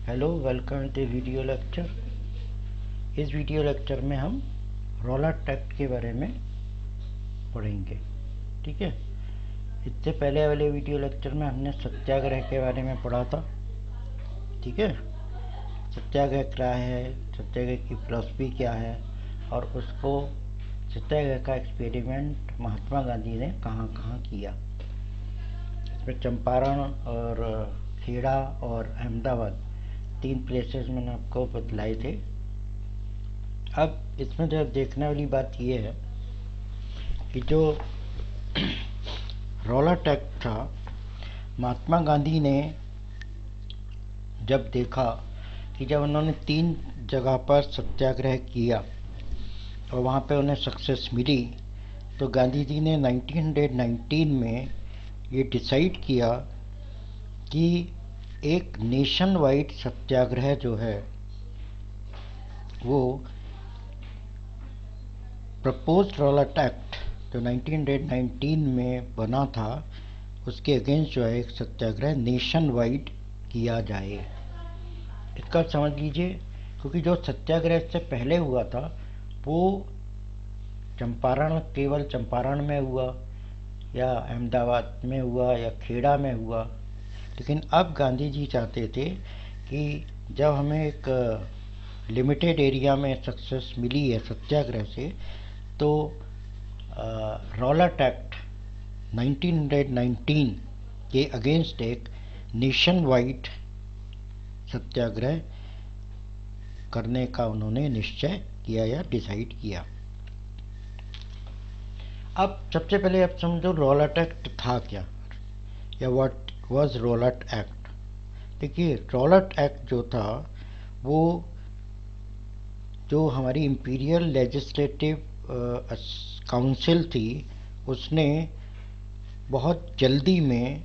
Hello, welcome to video lecture. इस video lecture में हम रॉलेट एक्ट के बारे में पढ़ेंगे। ठीक है। इससे पहले वाले वीडियो लेक्चर में हमने सत्याग्रह के बारे में पढ़ा था। ठीक है। सत्याग्रह क्या है, सत्याग्रह की फिलॉसफी क्या है, और उसको सत्याग्रह का एक्सपेरिमेंट महात्मा गांधी ने कहाँ कहाँ किया। इसमें चंपारण और खेड़ा और अहमदाबाद 3 प्लेसेस मैंने आपको बतलाए थे। अब इसमें जो देखने वाली बात यह है कि जो रॉलेट एक्ट था, महात्मा गांधी ने जब देखा कि जब उन्होंने 3 जगह पर सत्याग्रह किया और वहाँ पे उन्हें सक्सेस मिली, तो गांधी जी ने 1919 में ये डिसाइड किया कि एक नेशन वाइड सत्याग्रह जो है वो प्रपोज्ड रॉलेट एक्ट जो 1919 में बना था उसके अगेंस्ट जो है एक सत्याग्रह नेशन वाइड किया जाए। इसका समझ लीजिए, क्योंकि जो सत्याग्रह इससे पहले हुआ था वो केवल चंपारण में हुआ या अहमदाबाद में हुआ या खेड़ा में हुआ। लेकिन अब गांधी जी चाहते थे कि जब हमें एक लिमिटेड एरिया में सक्सेस मिली है सत्याग्रह से, तो रॉलेट एक्ट 1919 के अगेंस्ट एक नेशन वाइड सत्याग्रह करने का उन्होंने निश्चय किया या डिसाइड किया। अब सबसे पहले आप समझो रॉलेट एक्ट था क्या, या व्हाट वाज रॉलेट एक्ट। देखिए, रॉलेट एक्ट जो था वो जो हमारी इंपीरियल लेजिस्लेटिव काउंसिल थी उसने बहुत जल्दी में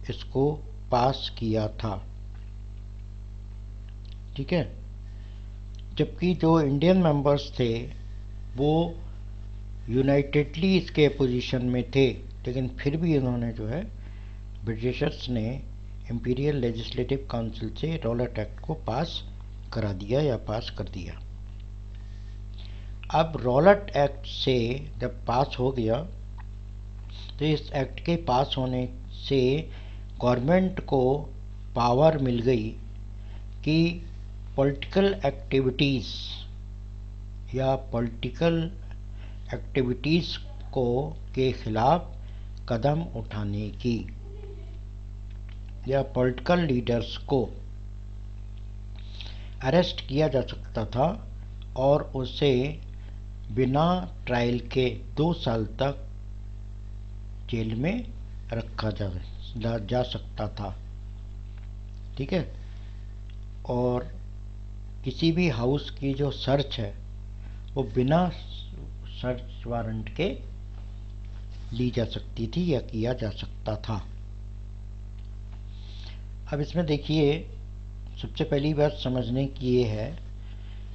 इसको पास किया था। ठीक है। जबकि जो इंडियन मेंबर्स थे वो यूनाइटेडली इसके पोजीशन में थे, लेकिन फिर भी उन्होंने जो है ब्रिटिशर्स ने इंपीरियल लेजिस्लेटिव काउंसिल से रॉलेट एक्ट को पास करा दिया या पास कर दिया। अब रॉलेट एक्ट से जब पास हो गया तो इस एक्ट के पास होने से गवर्नमेंट को पावर मिल गई कि पॉलिटिकल एक्टिविटीज़ या पॉलिटिकल एक्टिविटीज़ को के खिलाफ कदम उठाने की, या पॉलिटिकल लीडर्स को अरेस्ट किया जा सकता था और उसे बिना ट्रायल के 2 साल तक जेल में रखा जा सकता था। ठीक है। और किसी भी हाउस की जो सर्च है वो बिना सर्च वारंट के ली जा सकती थी या किया जा सकता था। अब इसमें देखिए, सबसे पहली बात समझने की ये है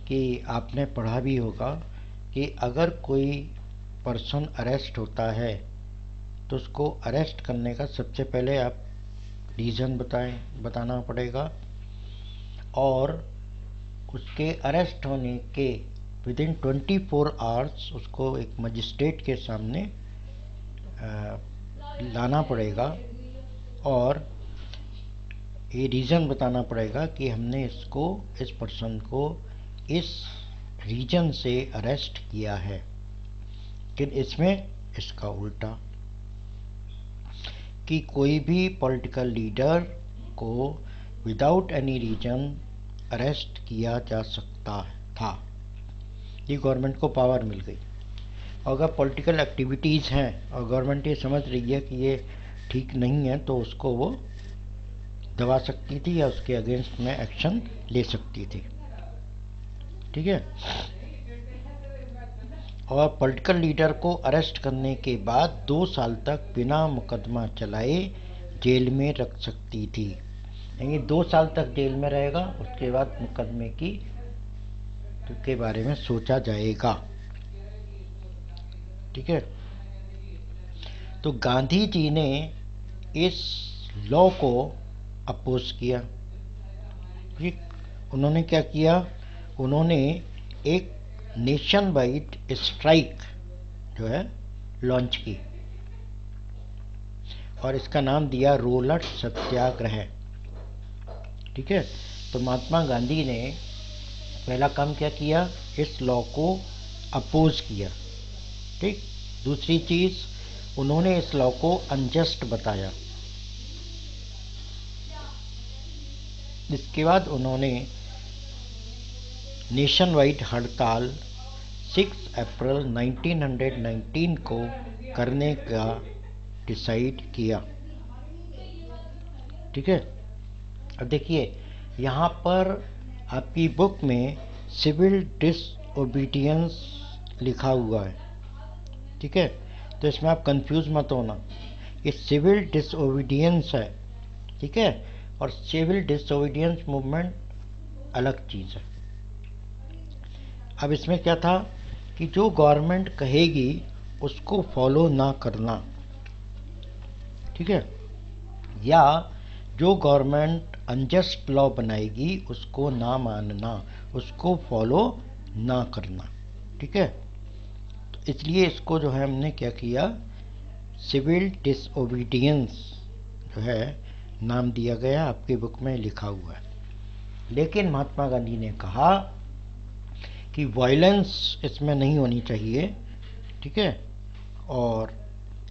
कि आपने पढ़ा भी होगा कि अगर कोई पर्सन अरेस्ट होता है तो उसको अरेस्ट करने का सबसे पहले आप रीज़न बताना पड़ेगा, और उसके अरेस्ट होने के विदिन 24 आवर्स उसको एक मजिस्ट्रेट के सामने लाना पड़ेगा और ये रीज़न बताना पड़ेगा कि हमने इस पर्सन को इस रीजन से अरेस्ट किया है। लेकिन इसमें इसका उल्टा, कि कोई भी पॉलिटिकल लीडर को विदाउट एनी रीजन अरेस्ट किया जा सकता था। ये गवर्नमेंट को पावर मिल गई। अगर पॉलिटिकल एक्टिविटीज़ हैं और गवर्नमेंट ये समझ रही है कि ये ठीक नहीं है तो उसको वो दबा सकती थी या उसके अगेंस्ट में एक्शन ले सकती थी। ठीक है। और पॉलिटिकल लीडर को अरेस्ट करने के बाद 2 साल तक बिना मुकदमा चलाए जेल में रख सकती थी। यानी 2 साल तक जेल में रहेगा, उसके बाद मुकदमे के बारे में सोचा जाएगा। ठीक है। तो गांधी जी ने इस लॉ को अपोज किया। उन्होंने क्या किया, उन्होंने एक नेशन वाइड स्ट्राइक जो है लॉन्च की और इसका नाम दिया रोलर सत्याग्रह। ठीक है, तो महात्मा गांधी ने पहला काम क्या किया, इस लॉ को अपोज किया। ठीक, दूसरी चीज, उन्होंने इस लॉ को अनजस्ट बताया। इसके बाद उन्होंने नेशन वाइड हड़ताल 6 अप्रैल 1919 को करने का डिसाइड किया। ठीक है, अब देखिए यहाँ पर आपकी बुक में सिविल डिसओबीडियंस लिखा हुआ है। ठीक है, तो इसमें आप कंफ्यूज मत होना, ये सिविल डिसओबीडियंस है। ठीक है, और सिविल डिसओबीडियंस मूवमेंट अलग चीज़ है। अब इसमें क्या था कि जो गवर्नमेंट कहेगी उसको फॉलो ना करना। ठीक है, या जो गवर्नमेंट अनजस्ट लॉ बनाएगी उसको ना मानना, उसको फॉलो ना करना। ठीक है, तो इसलिए इसको जो है हमने क्या किया, सिविल डिसओबीडियंस जो है नाम दिया गया, आपकी बुक में लिखा हुआ है। लेकिन महात्मा गांधी ने कहा कि वायलेंस इसमें नहीं होनी चाहिए। ठीक है, और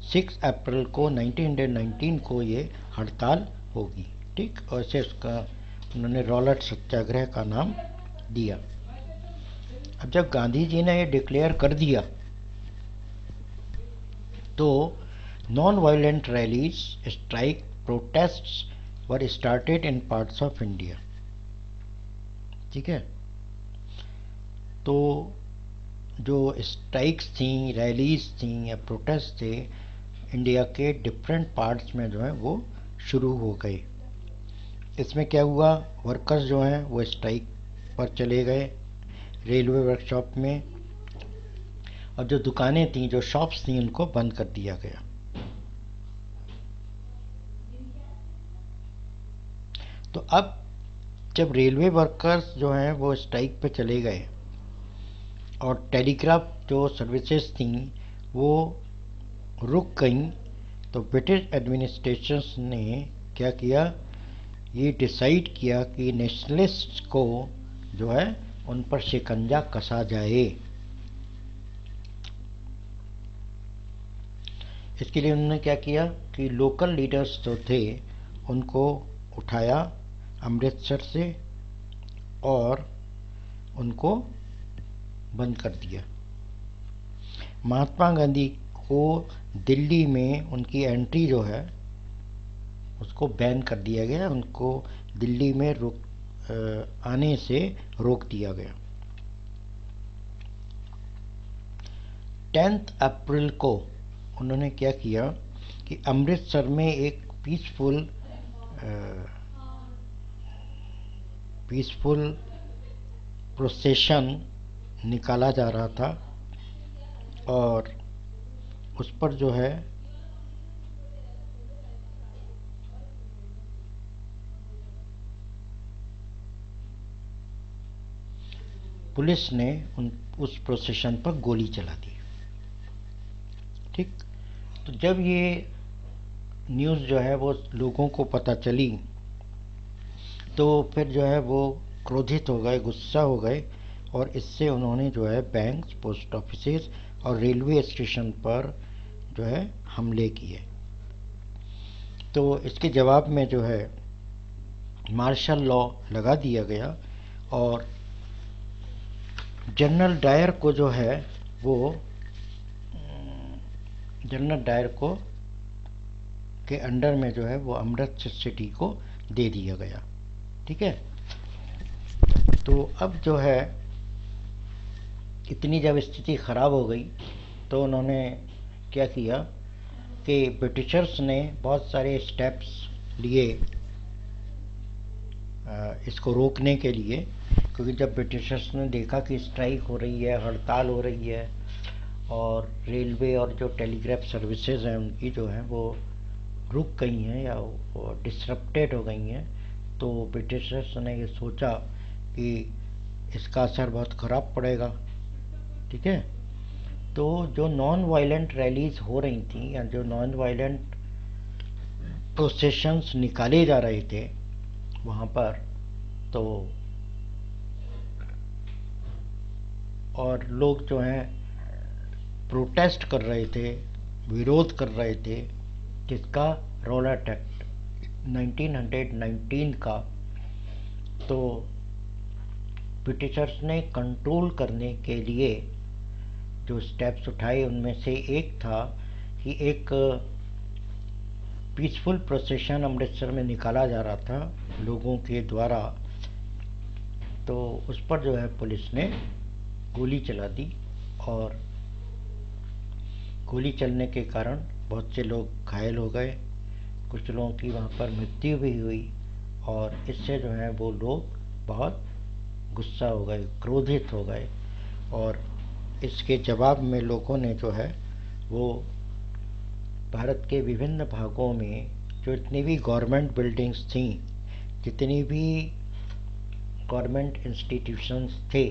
6 अप्रैल को 1919 को ये हड़ताल होगी। ठीक, और इसे उसका उन्होंने रोलर सत्याग्रह का नाम दिया। अब जब गांधी जी ने ये डिक्लेयर कर दिया तो non violent rallies, strike, protests were started in parts of India. ठीक है, तो जो स्ट्राइक्स थी, रैलीज थी या प्रोटेस्ट थे, इंडिया के डिफरेंट पार्ट्स में जो है वो शुरू हो गए। इसमें क्या हुआ, वर्कर्स जो हैं वो स्ट्राइक पर चले गए रेलवे वर्कशॉप में, और जो दुकानें थी, जो शॉप्स थी, उनको बंद कर दिया गया। तो अब जब रेलवे वर्कर्स जो हैं वो स्ट्राइक पे चले गए और टेलीग्राफ जो सर्विसेज थी वो रुक गई, तो ब्रिटिश एडमिनिस्ट्रेशन ने क्या किया, ये डिसाइड किया कि नेशनलिस्ट को जो है उन पर शिकंजा कसा जाए। इसके लिए उन्होंने क्या किया कि लोकल लीडर्स जो थे उनको उठाया अमृतसर से और उनको बंद कर दिया। महात्मा गांधी को दिल्ली में उनकी एंट्री जो है उसको बैन कर दिया गया, उनको दिल्ली में आने से रोक दिया गया। 10 अप्रैल को उन्होंने क्या किया कि अमृतसर में एक पीसफुल प्रोसेशन निकाला जा रहा था और उस पर जो है पुलिस ने उस प्रोसेशन पर गोली चला दी। ठीक, तो जब ये न्यूज़ जो है वो लोगों को पता चली तो फिर जो है वो क्रोधित हो गए, गुस्सा हो गए, और इससे उन्होंने जो है बैंक, पोस्ट ऑफिसेज और रेलवे स्टेशन पर जो है हमले किए। तो इसके जवाब में जो है मार्शल लॉ लगा दिया गया और जनरल डायर को जो है वो जनरल डायर को के अंडर में जो है वो अमृतसर सिटी को दे दिया गया। ठीक है, तो अब जो है इतनी जब स्थिति ख़राब हो गई तो उन्होंने क्या किया कि ब्रिटिशर्स ने बहुत सारे स्टेप्स लिए इसको रोकने के लिए, क्योंकि जब ब्रिटिशर्स ने देखा कि स्ट्राइक हो रही है, हड़ताल हो रही है और रेलवे और जो टेलीग्राफ सर्विसेज हैं उनकी जो है वो रुक गई हैं या वो डिसरप्टेड हो गई हैं, तो ब्रिटिशर्स ने ये सोचा कि इसका असर बहुत ख़राब पड़ेगा। ठीक है, तो जो नॉन वायलेंट रैलीज हो रही थी या जो नॉन वायलेंट प्रोसेशंस निकाले जा रहे थे वहाँ पर, तो और लोग जो हैं प्रोटेस्ट कर रहे थे, विरोध कर रहे थे किसका, रॉलेट एक्ट 1919 का। तो ब्रिटिशर्स ने कंट्रोल करने के लिए जो स्टेप्स उठाए उनमें से एक था कि एक पीसफुल प्रोसेशन अमृतसर में निकाला जा रहा था लोगों के द्वारा, तो उस पर जो है पुलिस ने गोली चला दी और गोली चलने के कारण बहुत से लोग घायल हो गए, कुछ लोगों की वहाँ पर मृत्यु भी हुई। और इससे जो है वो लोग बहुत गुस्सा हो गए, क्रोधित हो गए, और इसके जवाब में लोगों ने जो है वो भारत के विभिन्न भागों में जो इतनी भी गवर्नमेंट बिल्डिंग्स थीं, जितनी भी गवर्नमेंट इंस्टीट्यूशंस थे,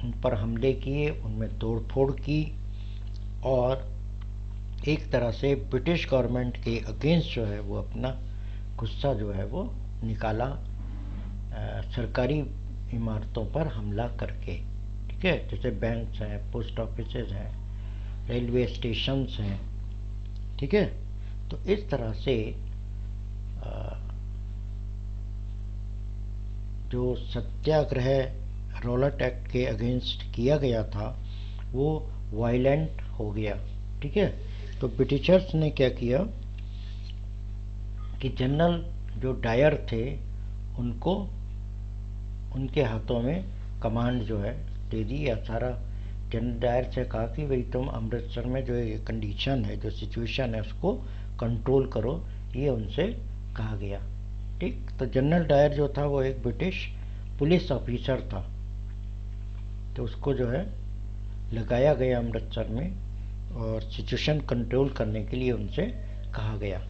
उन पर हमले किए, उनमें तोड़फोड़ की और एक तरह से ब्रिटिश गवर्नमेंट के अगेंस्ट जो है वो अपना गुस्सा जो है वो निकाला सरकारी इमारतों पर हमला करके। ठीक है, जैसे बैंक्स हैं, पोस्ट ऑफिसेज हैं, रेलवे स्टेशंस हैं। ठीक है, तो इस तरह से जो सत्याग्रह रॉलेट एक्ट के अगेंस्ट किया गया था वो वायलेंट हो गया। ठीक है, तो ब्रिटिशर्स ने क्या किया कि जनरल जो डायर थे उनको उनके हाथों में कमांड जो है दे दी, या सारा जनरल डायर से कहा कि भाई तुम अमृतसर में जो ये कंडीशन है, जो सिचुएशन है, उसको कंट्रोल करो, ये उनसे कहा गया। ठीक, तो जनरल डायर जो था वो एक ब्रिटिश पुलिस ऑफिसर था, तो उसको जो है लगाया गया अमृतसर में और सिचुएशन कंट्रोल करने के लिए उनसे कहा गया।